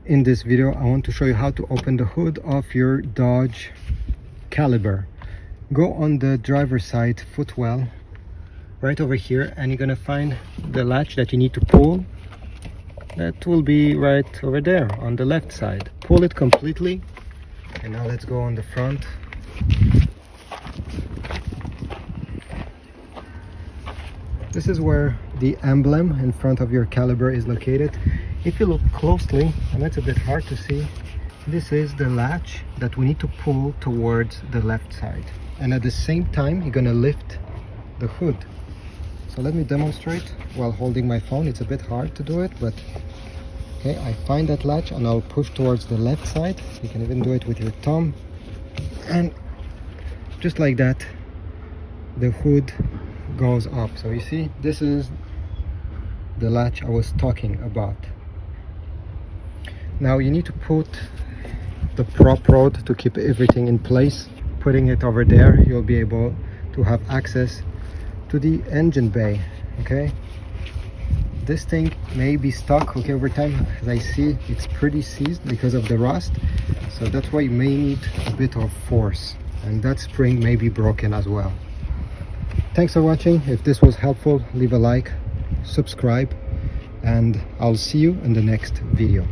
In this video I want to show you how to open the hood of your Dodge Caliber. Go on the driver's side footwell right over here, and you're gonna find the latch that you need to pull. That will be right over there on the left side. Pull it completely, and now let's go on the front. This is where the emblem in front of your Caliber is located. If you look closely, and it's a bit hard to see, this is the latch that we need to pull towards the left side. And at the same time, you're gonna lift the hood. So let me demonstrate while holding my phone. It's a bit hard to do it, but okay, I find that latch and I'll push towards the left side. You can even do it with your thumb. And just like that, the hood goes up. So you see, this is the latch I was talking about. Now you need to put the prop rod to keep everything in place. Putting it over there, you'll be able to have access to the engine bay. Okay, this thing may be stuck, okay, over time. As I see, it's pretty seized because of the rust, so that's why you may need a bit of force, and that spring may be broken as well. Thanks for watching. If this was helpful, leave a like, subscribe, and I'll see you in the next video.